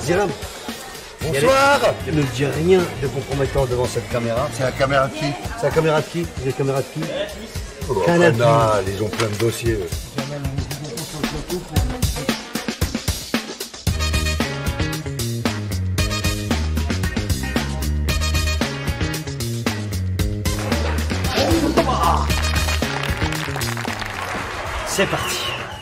Ziram, bonsoir. Ne dis rien de compromettant devant cette caméra. C'est la caméra de qui? C'est la caméra de qui? C'est la caméra de qui? Canal, ils ont plein de dossiers. C'est parti.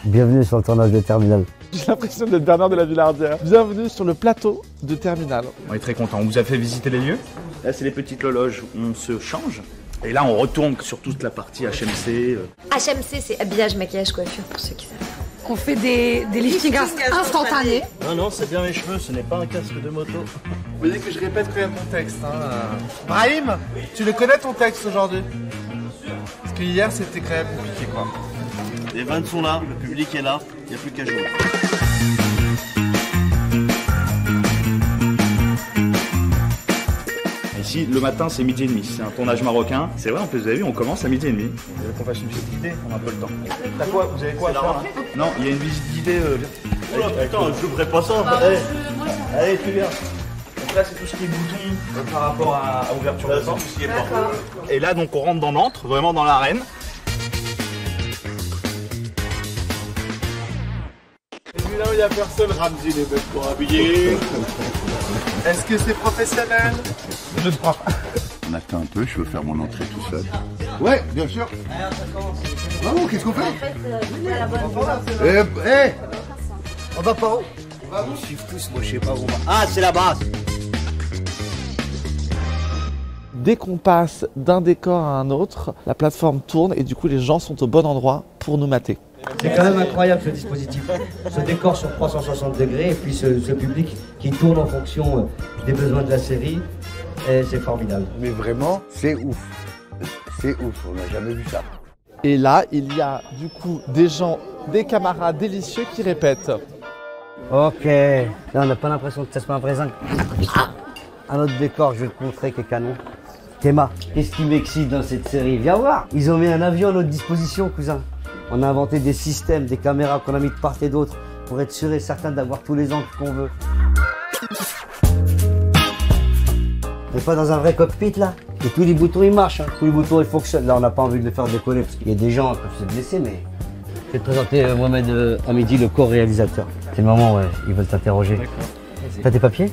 Bienvenue sur le tournage de Terminal. J'ai l'impression d'être Bernard de la Villardière. Bienvenue sur le plateau de Terminal. On est très content. On vous a fait visiter les lieux. Là, c'est les petites loges où on se change. Et là, on retourne sur toute la partie HMC. HMC, c'est habillage, maquillage, coiffure, pour ceux qui savent. On fait des liftings instantanés. Non, c'est bien mes cheveux, ce n'est pas un casque de moto. Vous voyez que je répète quand même mon texte. Brahim, tu le connais ton texte aujourd'hui? Parce que hier, c'était quand même compliqué, quoi. Les vannes sont là, le public est là, il n'y a plus qu'à jouer. Ici, le matin, c'est midi et demi. C'est un tournage marocain. C'est vrai, en plus, vous avez vu, on commence à midi et demi. Vous voulez qu'on fasse une petite idée? On a un peu le temps. T'as quoi? Vous avez quoi à faire hein? Non, il y a une visite guidée. Oh là, putain, je ne ferai pas ça. Allez, tu viens. Donc là, c'est tout ce qui est bouton par rapport à ouverture de porte. Et là, donc, on rentre dans l'antre, vraiment dans l'arène. Et là où il n'y a personne, Ramzi les mecs pour habiller. Est-ce que c'est professionnel? Je ne crois pas. On attend un peu, je veux faire mon entrée tout seul. Ouais, bien sûr. Bravo, qu'est-ce qu'on fait? On va par où? On suit tous, moi je sais pas où on va. Ah, c'est la base. Dès qu'on passe d'un décor à un autre, la plateforme tourne et du coup les gens sont au bon endroit pour nous mater. C'est quand même incroyable ce dispositif. Ce décor sur 360 degrés et puis ce public qui tourne en fonction des besoins de la série. Et c'est formidable. Mais vraiment, c'est ouf. C'est ouf, on n'a jamais vu ça. Et là, il y a du coup des gens, des camarades délicieux qui répètent. Ok. Là, on n'a pas l'impression que ça soit un vrai zinc. Un autre décor, je vais te montrer qui est canon. Théma, qu'est-ce qui m'excite dans cette série? Viens voir. Ils ont mis un avion à notre disposition, cousin. On a inventé des systèmes, des caméras qu'on a mis de part et d'autre pour être sûr et certain d'avoir tous les angles qu'on veut. On n'est pas dans un vrai cockpit là? Et tous les boutons ils marchent, hein. Tous les boutons ils fonctionnent. Là on n'a pas envie de les faire décoller parce qu'il y a des gens qui peuvent se blesser, mais je vais te présenter Mohamed Hamidi, le co-réalisateur. C'est le moment où ils veulent t'interroger. T'as tes papiers?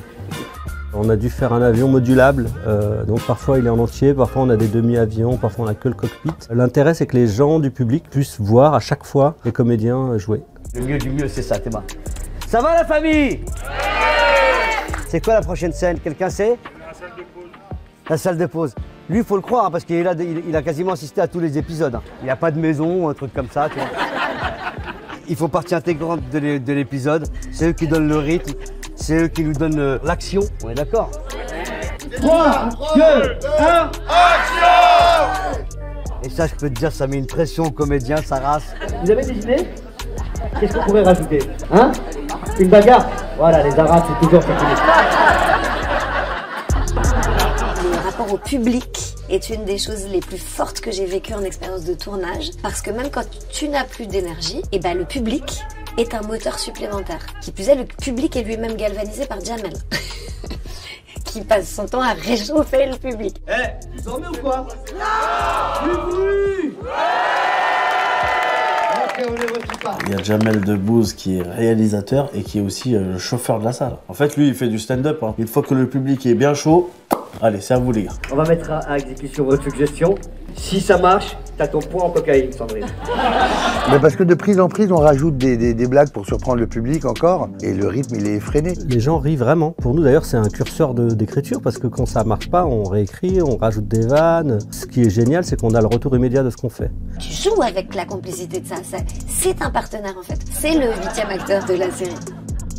On a dû faire un avion modulable, donc parfois il est en entier, parfois on a des demi-avions, parfois on a que le cockpit. L'intérêt c'est que les gens du public puissent voir à chaque fois les comédiens jouer. Le mieux du mieux c'est ça, Théma. Ça va la famille? C'est quoi la prochaine scène? Quelqu'un sait? La salle de pause. La salle de pause. Lui il faut le croire hein, parce qu'il a quasiment assisté à tous les épisodes. Hein. Il n'y a pas de maison ou un truc comme ça, tu vois. Ils font partie intégrante de l'épisode, c'est eux qui donnent le rythme. C'est eux qui nous donnent l'action, on est d'accord? 3, 2, 1, action! Et ça, je peux te dire, ça met une pression aux comédiens, ça race. Vous avez des idées? Qu'est-ce qu'on pourrait rajouter? Hein? Une bagarre? Voilà, les arabes, c'est toujours facile. Le rapport au public est une des choses les plus fortes que j'ai vécues en expérience de tournage. Parce que même quand tu n'as plus d'énergie, et ben le public est un moteur supplémentaire. Qui plus est, le public est lui-même galvanisé par Jamel. Qui passe son temps à réchauffer le public. Tu dormais ou quoi? Il y a Jamel Debbouze qui est réalisateur et qui est aussi le chauffeur de la salle. En fait, lui, il fait du stand-up. Hein. Une fois que le public est bien chaud, allez, c'est à vous les gars. On va mettre à exécution votre suggestion. Si ça marche, t'as ton point en cocaïne, Sandrine. Mais parce que de prise en prise, on rajoute des blagues pour surprendre le public encore, et le rythme, il est effréné. Les gens rient vraiment. Pour nous d'ailleurs c'est un curseur d'écriture parce que quand ça marche pas, on réécrit, on rajoute des vannes. Ce qui est génial, c'est qu'on a le retour immédiat de ce qu'on fait. Tu joues avec la complicité de ça. C'est un partenaire en fait. C'est le 8e acteur de la série.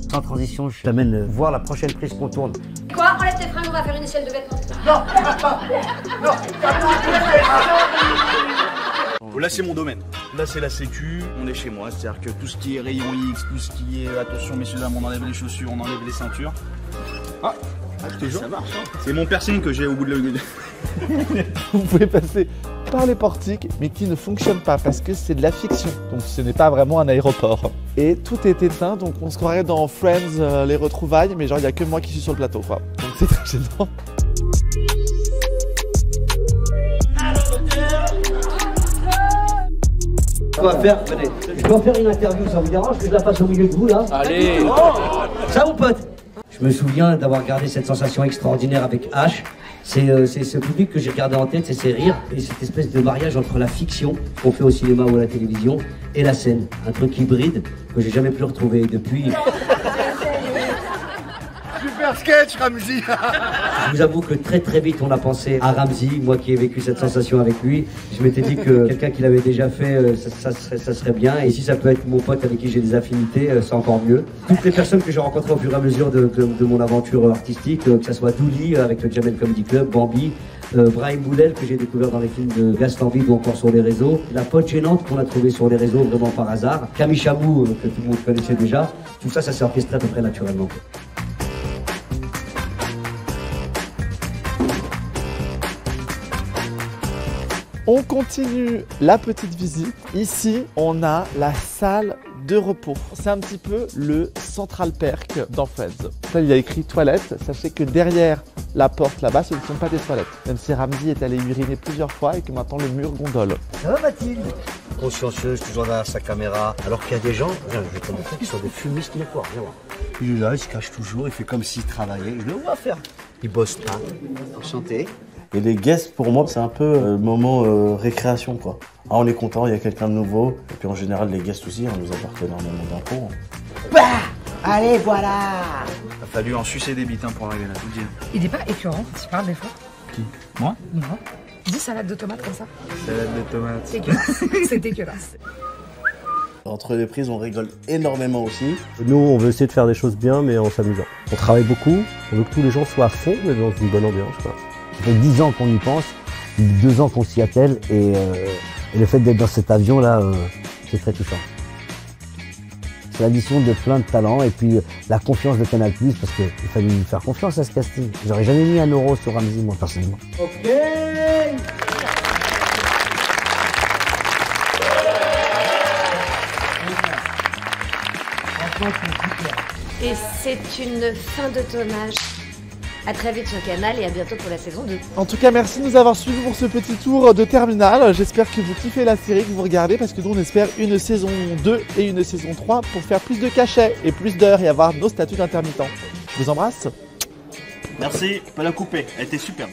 Sans transition, je t'amène voir la prochaine prise qu'on tourne. Quoi? Enlève tes fringues, on va faire une échelle de vêtements. Là, c'est mon domaine. Là, c'est la sécu. On est chez moi. C'est-à-dire que tout ce qui est rayon X, tout ce qui est attention, messieurs, dames, on enlève les chaussures, on enlève les ceintures. Ah, je te jure. Ça marche. Hein. C'est mon piercing que j'ai au bout de l'œil. Vous pouvez passer par les portiques, mais qui ne fonctionne pas parce que c'est de la fiction. Donc ce n'est pas vraiment un aéroport. Et tout est éteint, donc on se croirait dans Friends, les retrouvailles, mais genre il n'y a que moi qui suis sur le plateau, quoi. Donc c'est très gênant. Je dois faire, venez, je dois faire une interview, ça vous dérange que je la fasse au milieu de vous là? Allez! Ça mon pote? Je me souviens d'avoir gardé cette sensation extraordinaire avec H. C'est ce public que j'ai gardé en tête, c'est ses rires et cette espèce de mariage entre la fiction qu'on fait au cinéma ou à la télévision et la scène. Un truc hybride que j'ai jamais pu retrouver depuis. Super sketch, Ramzy. Je vous avoue que très vite on a pensé à Ramzy, moi qui ai vécu cette sensation avec lui. Je m'étais dit que quelqu'un qui l'avait déjà fait, ça serait bien. Et si ça peut être mon pote avec qui j'ai des affinités, c'est encore mieux. Toutes les personnes que j'ai rencontrées au fur et à mesure de mon aventure artistique, que ce soit Douli avec le Jamel Comedy Club, Bambi, Brahim Boulel que j'ai découvert dans les films de Gaston Bide ou encore sur les réseaux, la pote gênante qu'on a trouvée sur les réseaux vraiment par hasard, Camille Chamou que tout le monde connaissait déjà, tout ça s'est orchestré à peu près naturellement. On continue la petite visite. Ici, on a la salle de repos. C'est un petit peu le Central Perk dans Friends. Là, il y a écrit toilette. Sachez que derrière la porte là-bas, ce ne sont pas des toilettes. Même si Ramzy est allé uriner plusieurs fois et que maintenant le mur gondole. Ça va Mathilde? Consciencieuse, toujours derrière sa caméra. Alors qu'il y a des gens, je vais te montrer, qui sont des fumistes notoires. Viens voir. Il est là, il se cache toujours, il fait comme s'il travaillait. Je le vois faire. Il bosse pas. Enchanté. Et les guests, pour moi, c'est un peu le moment récréation, quoi. Ah, on est content, il y a quelqu'un de nouveau. Et puis en général, les guests aussi, on nous apporte énormément d'impôts. Bah, allez, voilà. Il a fallu en sucer des bitins pour arriver là, je vous le dis. Il n'est pas écœurant quand tu parles des fois? Qui? Moi? Non. Dis salade de tomates comme ça. Salade de tomates. C'est dégueulasse. C'est dégueulasse. Entre les prises, on rigole énormément aussi. Nous, on veut essayer de faire des choses bien, mais en s'amusant. On travaille beaucoup, on veut que tous les gens soient à fond, mais dans une bonne ambiance, quoi. Ça fait 10 ans qu'on y pense, 2 ans qu'on s'y attelle et le fait d'être dans cet avion-là, c'est très touchant. C'est l'addition de plein de talents et puis la confiance de Canal+, parce qu'il fallait lui faire confiance à ce casting. J'aurais jamais mis 1 euro sur Ramzy, moi, personnellement. Ok. Et c'est une fin de tournage. A très vite sur Canal et à bientôt pour la saison 2. En tout cas, merci de nous avoir suivis pour ce petit tour de Terminal. J'espère que vous kiffez la série, que vous regardez, parce que nous, on espère une saison 2 et une saison 3 pour faire plus de cachets et plus d'heures et avoir nos statuts d'intermittents. Je vous embrasse. Merci, on peut la couper, elle était superbe.